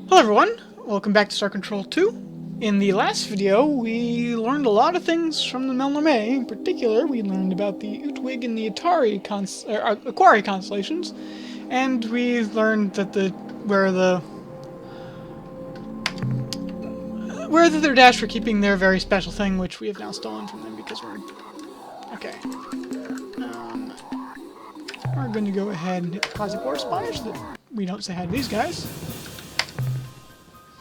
Hello everyone, welcome back to Star Control 2. In the last video, we learned a lot of things from the Melnorme. In particular, we learned about the Utwig and the Aquari constellations, and we learned that where they're dashed for keeping their very special thing, which we have now stolen from them because we're okay. We're going to go ahead and hit the quasi-corresponders so that we don't say hi to these guys.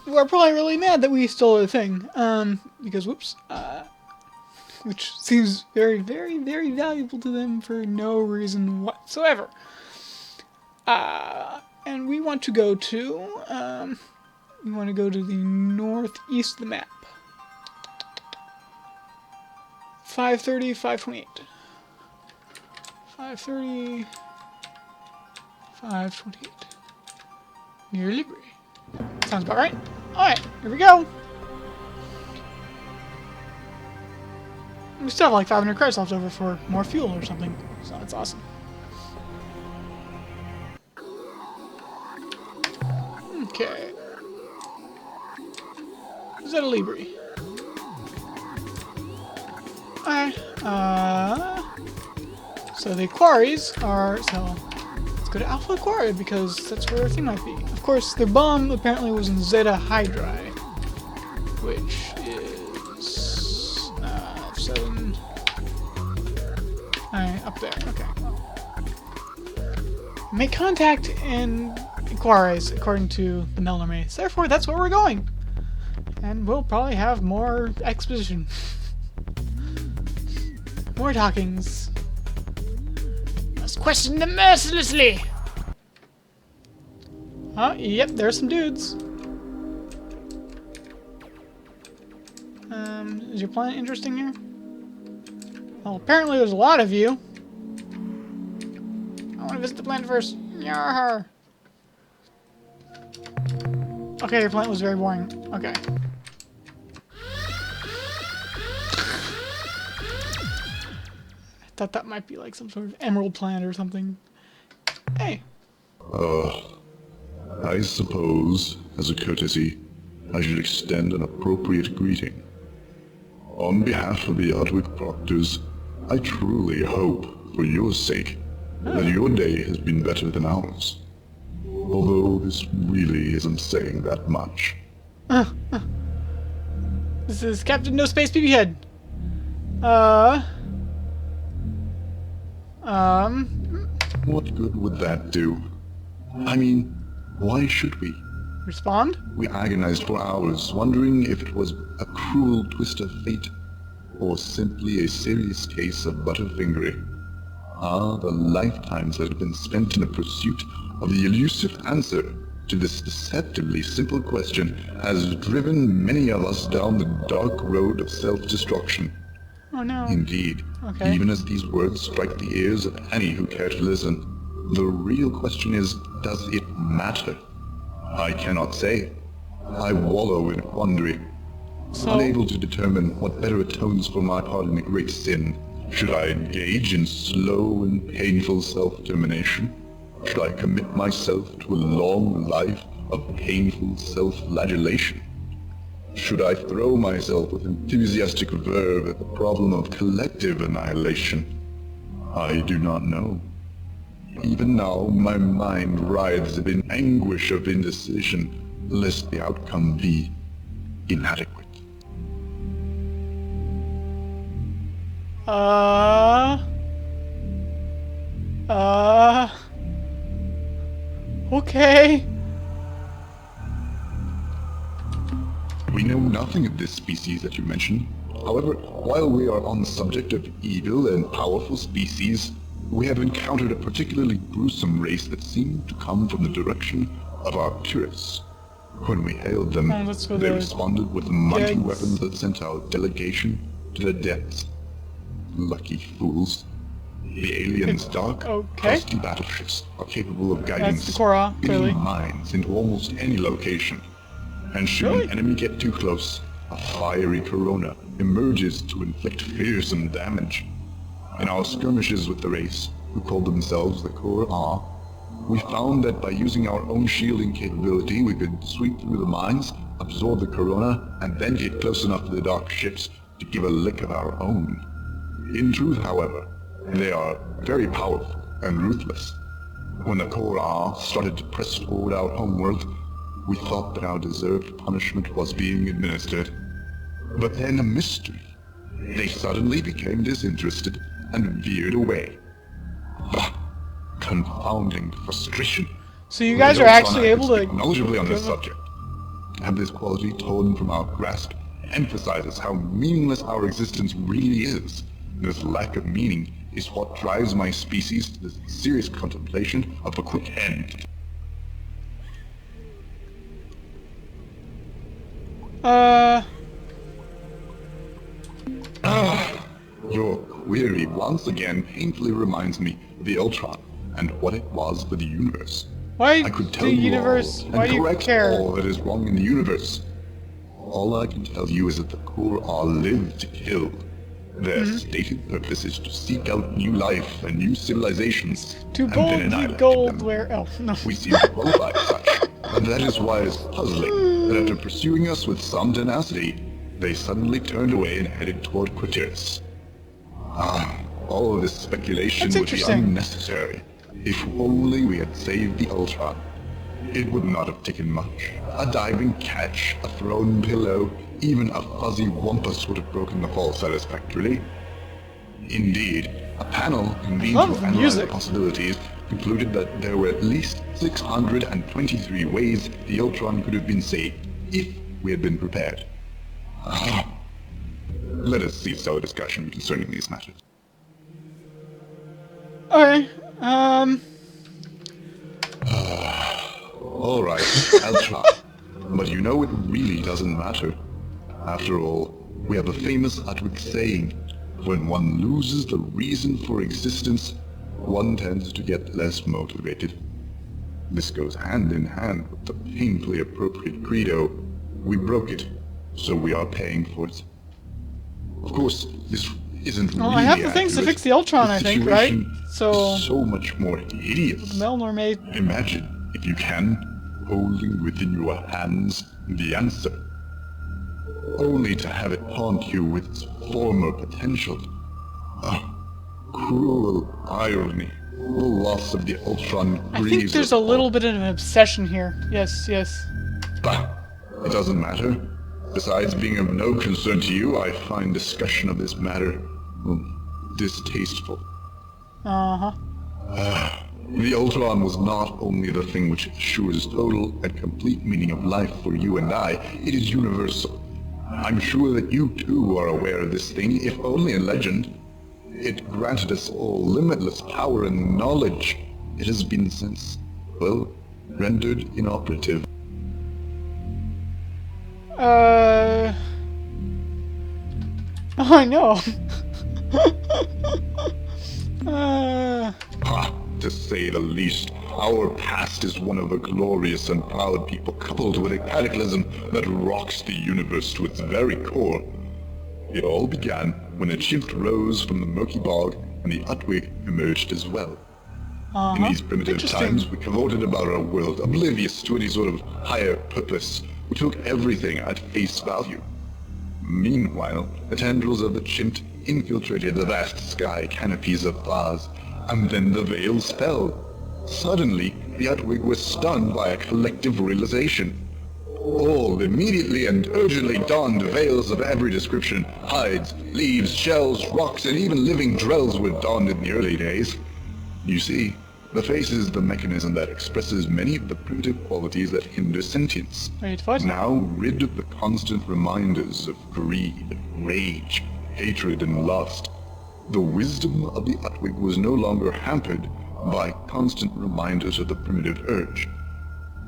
Who are probably really mad that we stole their thing, because whoops, which seems very, very, very valuable to them for no reason whatsoever. And we want to go to, the northeast of the map. 530, 528. 530, 528. Near Libre. Sounds about right. Alright, here we go. We still have like 500 credits left over for more fuel or something, so that's awesome. Okay. Is that a Libre? Alright, so the quarries are, so let's go to Alpha Aquaria because that's where their thing might be. Of course, their bomb apparently was in Zeta Hydri, which is 7. Up there. Okay. Make contact in Aquarius, according to the Melnorme. So therefore, that's where we're going, and we'll probably have more exposition, more talkings. Let's question them mercilessly. Yep, there's some dudes. Is your planet interesting here? Well, apparently there's a lot of you. I want to visit the planet first. Yarr. Okay, your planet was very boring. Okay. I thought that might be like some sort of emerald planet or something. Hey. I suppose, as a courtesy, I should extend an appropriate greeting. On behalf of the Utwig Proctors, I truly hope, for your sake, that your day has been better than ours. Although this really isn't saying that much. This is Captain No Space BB Head. What good would that do? I mean, why should we? Respond? We agonized for hours, wondering if it was a cruel twist of fate, or simply a serious case of butterfingering. Ah, the lifetimes that have been spent in the pursuit of the elusive answer to this deceptively simple question has driven many of us down the dark road of self-destruction. Oh no. Indeed, Okay. even as these words strike the ears of any who care to listen, the real question is, does it matter? I cannot say. I wallow in quandary, unable to determine what better atones for my part in a great sin. Should I engage in slow and painful self-termination? Should I commit myself to a long life of painful self-flagellation? Should I throw myself with enthusiastic verve at the problem of collective annihilation? I do not know. Even now, my mind writhes in anguish of indecision, lest the outcome be inadequate. Okay. We know nothing of this species that you mentioned. However, while we are on the subject of evil and powerful species, we have encountered a particularly gruesome race that seemed to come from the direction of Arcturus. When we hailed them, they responded with the mighty weapons that sent our delegation to the depths. Lucky fools. The aliens' dark, crusty battleships are capable of guiding spinning mines into almost any location. And should an enemy get too close, a fiery corona emerges to inflict fearsome damage. In our skirmishes with the race, who called themselves the Core We found that by using our own shielding capability, we could sweep through the mines, absorb the corona, and then get close enough to the dark ships to give a lick of our own. In truth, however, they are very powerful and ruthless. When the Core R started to press toward our homeworld, we thought that our deserved punishment was being administered. But then a mystery. They suddenly became disinterested and veered away. Bah! Confounding frustration. So you guys are actually able to... knowledgeably on this subject. Have this quality torn from our grasp emphasizes how meaningless our existence really is. This lack of meaning is what drives my species to the serious contemplation of a quick end. Your query once again painfully reminds me of the Ultron and what it was for the universe. Why I could tell the you universe? all Why and you correct care? all that is wrong in the universe. All I can tell you is that the Core are live to kill. Their stated purpose is to seek out new life and new civilizations, To and then boldly annihilate gold them. where... Oh, no. We seem to qualify as such, and that is why it's puzzling that after pursuing us with some tenacity, they suddenly turned away and headed toward Quaterus. All of this speculation That's would be interesting. unnecessary if only we had saved the Ultron. It would not have taken much. A diving catch, a thrown pillow, even a fuzzy wampus would have broken the fall satisfactorily. Indeed, a panel convened Love to the analyze music. the possibilities concluded that there were at least 623 ways the Ultron could have been saved if we had been prepared. Let us cease our discussion concerning these matters. Okay, Alright, I'll try. But you know it really doesn't matter. After all, we have a famous Utwig saying, when one loses the reason for existence, one tends to get less motivated. This goes hand in hand with the painfully appropriate credo, we broke it, so we are paying for it. Of course, this isn't well, really I have the things to accurate. fix the Ultron, I think, right? situation So, is so much more hideous. Melnor may... Imagine, if you can, holding within your hands the answer, only to have it haunt you with its former potential. Cruel irony. The loss of the Ultron I think grieves there's us a all. little bit of an obsession here. Yes, yes. Bah, it doesn't matter. Besides being of no concern to you, I find discussion of this matter distasteful. Uh-huh. The Ultron was not only the thing which ensures total and complete meaning of life for you and I, it is universal. I'm sure that you too are aware of this thing, if only in legend. It granted us all limitless power and knowledge. It has been since, well, rendered inoperative. Oh, I know. Ha! To say the least, our past is one of a glorious and proud people coupled with a cataclysm that rocks the universe to its very core. It all began when a chimp rose from the murky bog and the Utwig emerged as well. In these primitive Interesting. times, we cavorted about our world, oblivious to any sort of higher purpose. We took everything at face value. Meanwhile, the tendrils of the chimp infiltrated the vast sky canopies of Vaz, and then the veils fell. Suddenly, the Utwig was stunned by a collective realization. All immediately and urgently donned veils of every description. Hides, leaves, shells, rocks, and even living drells were donned in the early days. You see, the face is the mechanism that expresses many of the primitive qualities that hinder sentience. Wait, what? Now rid of the constant reminders of greed, rage, hatred, and lust, the wisdom of the Utwig was no longer hampered by constant reminders of the primitive urge.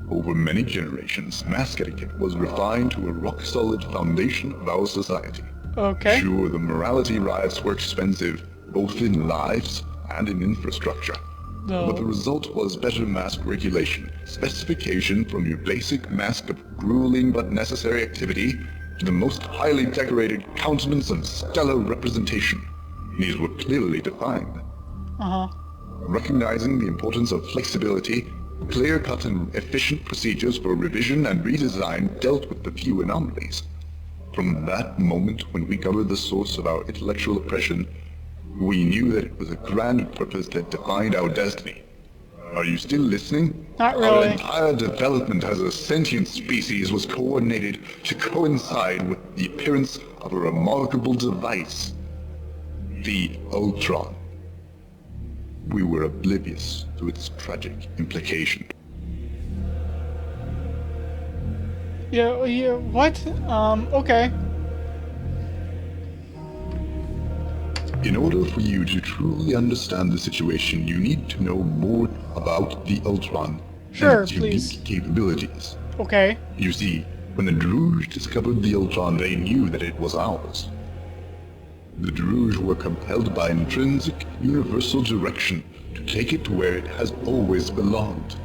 Over many generations, mask etiquette was refined to a rock-solid foundation of our society. Okay. Sure, the morality riots were expensive, both in lives and in infrastructure. No. But the result was better mask regulation, specification from your basic mask of grueling but necessary activity to the most highly decorated countenance of stellar representation. These were clearly defined. Uh-huh. Recognizing the importance of flexibility, clear-cut and efficient procedures for revision and redesign dealt with the few anomalies. From that moment when we covered the source of our intellectual oppression, we knew that it was a grand purpose that defined our destiny. Are you still listening? Not Our really. entire development as a sentient species was coordinated to coincide with the appearance of a remarkable device, the Ultron. We were oblivious to its tragic implication. Yeah, what? Okay. In order for you to truly understand the situation, you need to know more about the Ultron Sure, and its please. unique capabilities. Okay. You see, when the Druge discovered the Ultron, they knew that it was ours. The Druge were compelled by intrinsic, universal direction to take it to where it has always belonged.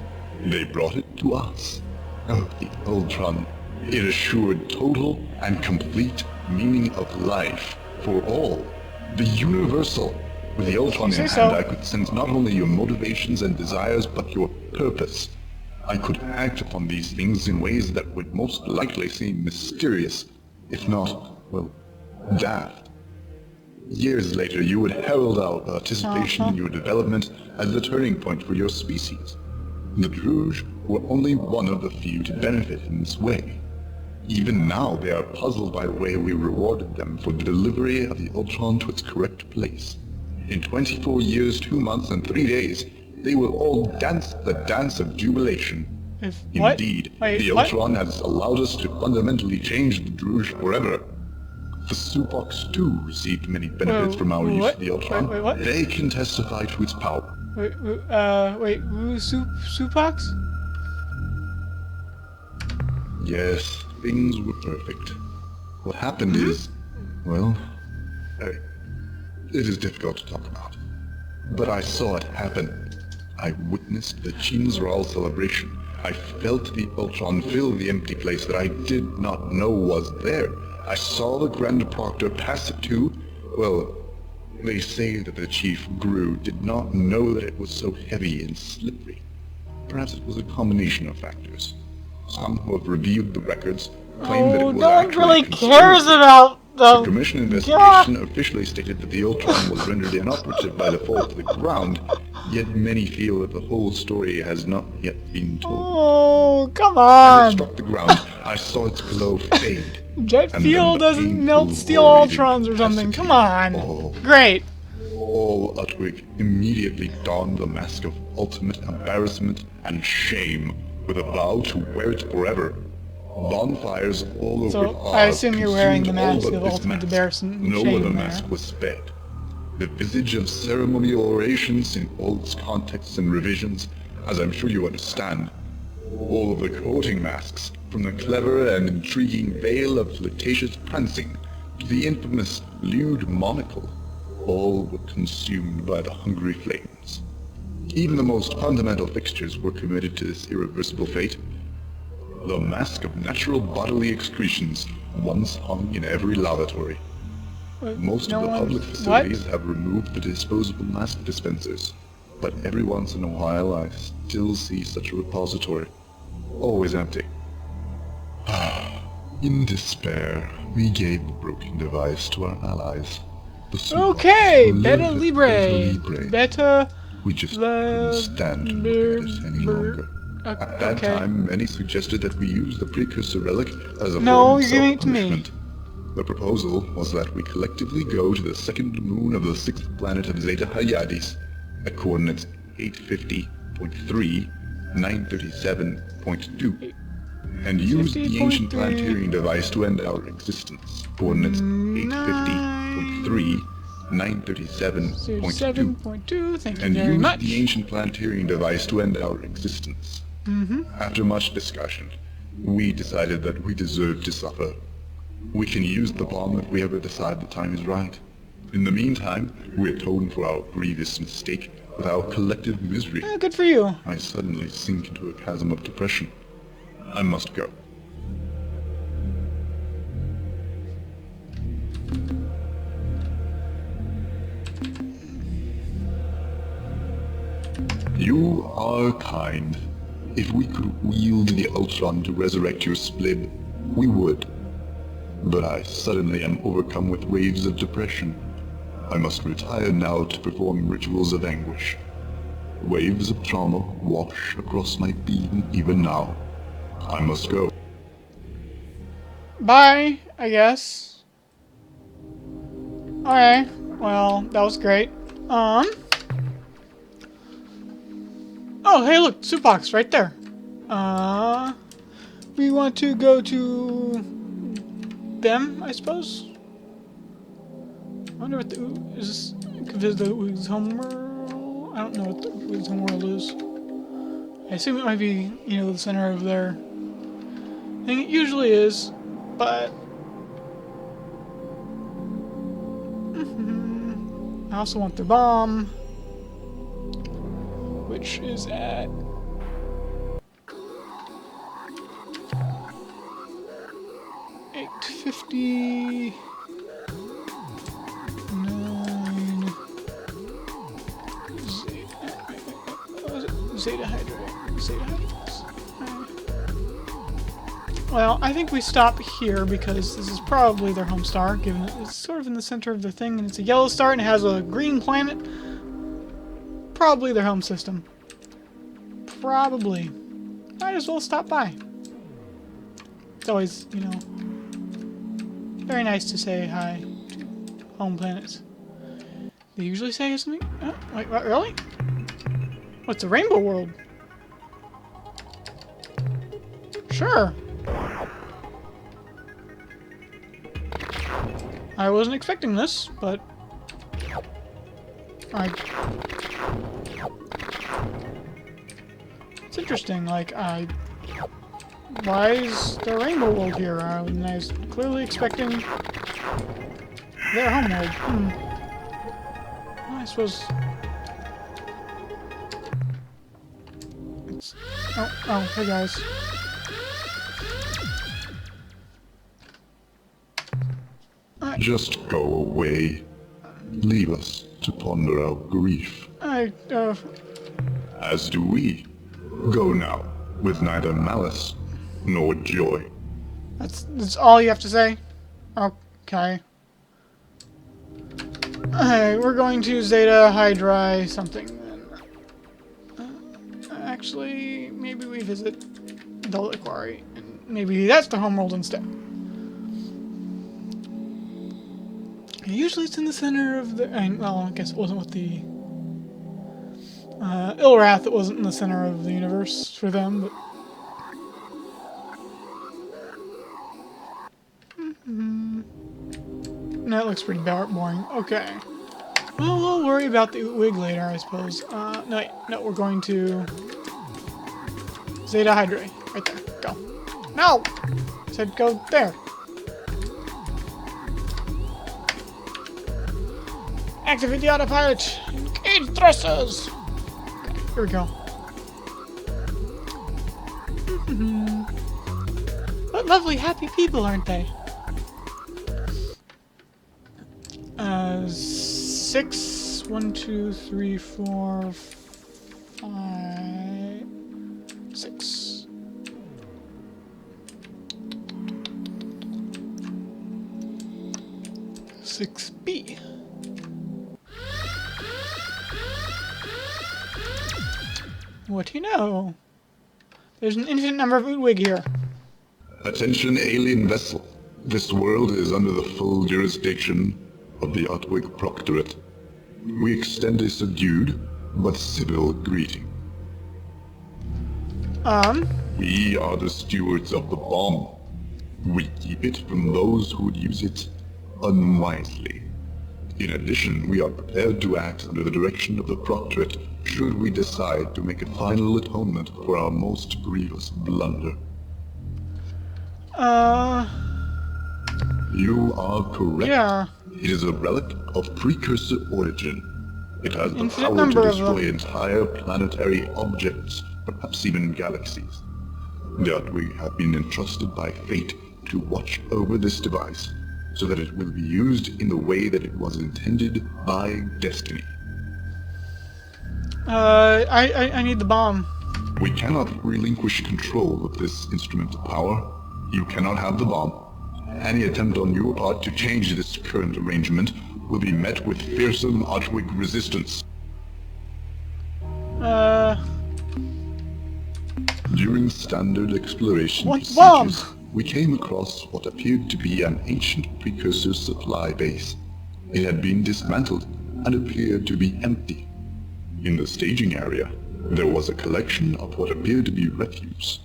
They brought it to us. Oh, the Ultron. It assured total and complete meaning of life for all. The universal. With the Ultron in You hand, say so. I could sense not only your motivations and desires, but your purpose. I could act upon these things in ways that would most likely seem mysterious, if not, well, daft. Years later, you would herald our participation in your development as the turning point for your species. The Druge were only one of the few to benefit in this way. Even now, they are puzzled by the way we rewarded them for the delivery of the Ultron to its correct place. In 24 years, 2 months, and 3 days, they will all dance the dance of jubilation. What? Indeed, Wait, the what? Ultron has allowed us to fundamentally change the Druge forever. The Subox too received many benefits from our use what? of the Ultron. Wait, what? They can testify to its power. Wait, Supox? Yes, things were perfect. What happened is, well, it is difficult to talk about. But I saw it happen. I witnessed the Chinsral celebration. I felt the Ultron fill the empty place that I did not know was there. I saw the Grand Proctor pass it to, well, they say that the Chief Gru did not know that it was so heavy and slippery. Perhaps it was a combination of factors. Some who have reviewed the records claim that it Oh, was no one actually really a cares conspiracy. about The the... Commission investigation officially stated that the Ultron was rendered inoperative by the fall to the ground, yet many feel that the whole story has not yet been told. Oh, come As it on! struck the ground, I saw its glow fade. Jet and fuel then the doesn't melt painful steel void Ultrons or something. incapacity. Come on. Oh. Great. All Utwig immediately donned the mask of ultimate embarrassment and shame with a vow to wear it forever. Bonfires all over So, Oz I assume you're wearing the consumed all mask but of this ultimate mask. embarrassment and No shame other there. mask was spared. The visage of ceremonial orations in all its contexts and revisions, as I'm sure you understand. All of the coating masks, from the clever and intriguing veil of flirtatious prancing to the infamous lewd monocle, all were consumed by the hungry flames. Even the most fundamental fixtures were committed to this irreversible fate. The mask of natural bodily excretions once hung in every lavatory. Most of the public facilities have removed the disposable mask dispensers, but every once in a while I still see such a repository, always empty. In despair, we gave the broken device to our allies. The Subots, Okay, who Beta lived Libre. Beta... We just couldn't stand to look at it any longer. At that time, many suggested that we use the precursor relic as a form of self-punishment. The proposal was that we collectively go to the second moon of the sixth planet of Zeta Hyades at coordinates 850.3, 937.2, and use the ancient planetarian device to end our existence, coordinates 850.3, 937.2, thank you and very use much. the ancient planetarian device to end our existence. After much discussion, we decided that we deserved to suffer. We can use the bomb if we ever decide the time is right. In the meantime, we atone for our grievous mistake with our collective misery. Good for you. I suddenly sink into a chasm of depression. I must go. You are kind. If we could wield the Ultron to resurrect your splib, we would. But I suddenly am overcome with waves of depression. I must retire now to perform rituals of anguish. Waves of trauma wash across my being even now. I must go. Bye, I guess. Alright, well, that was great. Oh, hey, look, Supox right there. We want to go to them, I suppose. I wonder what the is this? Could visit the Utwig's homeworld. I don't know what the Utwig's homeworld is. I assume it might be, you know, the center of their thing. It usually is, but I also want their bomb, which is at 850. 9 Zeta Hydrate. Zeta Hydrates. Well, I think we stop here because this is probably their home star, given that it's sort of in the center of the thing, and it's a yellow star and it has a green planet. Probably their home system. Probably. Might as well stop by. It's always, you know, very nice to say hi to home planets. They usually say something. Oh, wait, what, really? What's a rainbow world? Sure. I wasn't expecting this, but it's interesting. Like, why is the rainbow world here? I was clearly expecting their home world. Well, I suppose. Oh, hey guys. Just go away. Leave us to ponder our grief. As do we. Go now, with neither malice nor joy. That's all you have to say? Okay. Alright, we're going to Zeta Hydri something then. Actually, maybe we visit the Quarry, and maybe that's the homeworld instead. Usually it's in the center of the... well, I guess it wasn't with the... Ilrath, it wasn't in the center of the universe for them, but... No, it looks pretty boring. Okay. Well, we'll worry about the Utwig later, I suppose. No, we're going to... Zeta Hydra. Right there. Go. No! I said go there. Activate the autopilot! Engage thrusters! Okay, here we go. What lovely, happy people, aren't they? 6, 1, 2, 3, 4, 5, 6. B. What do you know? There's an infinite number of Utwig here. Attention, alien vessel. This world is under the full jurisdiction of the Utwig Proctorate. We extend a subdued but civil greeting. We are the stewards of the bomb. We keep it from those who would use it unwisely. In addition, we are prepared to act under the direction of the Proctorate should we decide to make a final atonement for our most grievous blunder. You are correct. Yeah. It is a relic of precursor origin. It has the Infinite power to number of destroy them. entire planetary objects, perhaps even galaxies. The Utwig have been entrusted by fate to watch over this device, so that it will be used in the way that it was intended by destiny. I need the bomb. We cannot relinquish control of this instrument of power. You cannot have the bomb. Any attempt on your part to change this current arrangement will be met with fearsome Utwig resistance. During standard exploration procedures, we came across what appeared to be an ancient precursor supply base. It had been dismantled and appeared to be empty. In the staging area, there was a collection of what appeared to be refuse.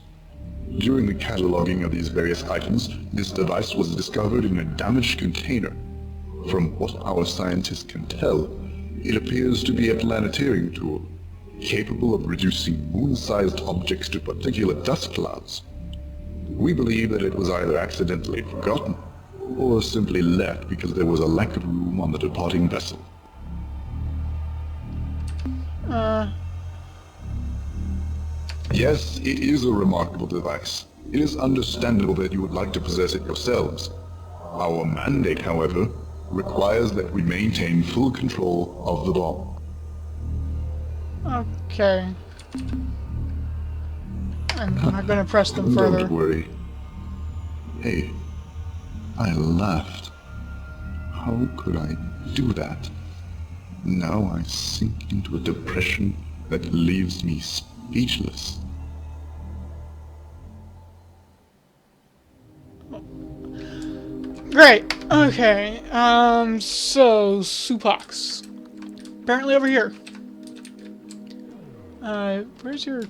During the cataloging of these various items, this device was discovered in a damaged container. From what our scientists can tell, it appears to be a planetarium tool, capable of reducing moon-sized objects to particulate dust clouds. We believe that it was either accidentally forgotten, or simply left because there was a lack of room on the departing vessel. Yes, it is a remarkable device. It is understandable that you would like to possess it yourselves. Our mandate, however, requires that we maintain full control of the bomb. Okay. I'm not gonna press them further. Don't worry. Hey, I laughed. How could I do that? Now I sink into a depression that leaves me speechless. Great. Okay. So Supox. Apparently over here. Where's your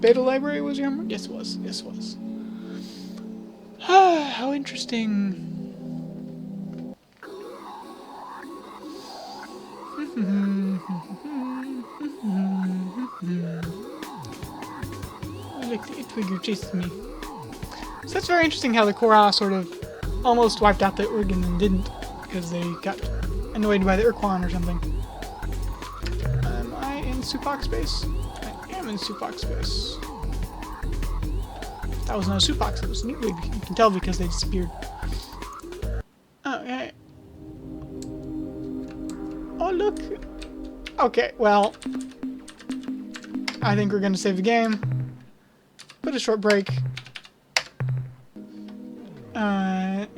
beta library? Was your homework? Yes, it was. Yes, it was. How interesting. I like the Utwig who chases me. So that's very interesting how the Korra sort of almost wiped out the Utwig and then didn't because they got annoyed by the Urquan or something. Am I in Supox space? I am in Supox space. That was not a Supox, it was an Utwig. You can tell because they disappeared. Okay. Oh, look. Okay, well, I think we're gonna save the game. Put a short break.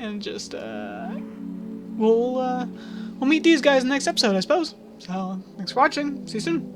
And just, we'll meet these guys in the next episode, I suppose. So, thanks for watching. See you soon.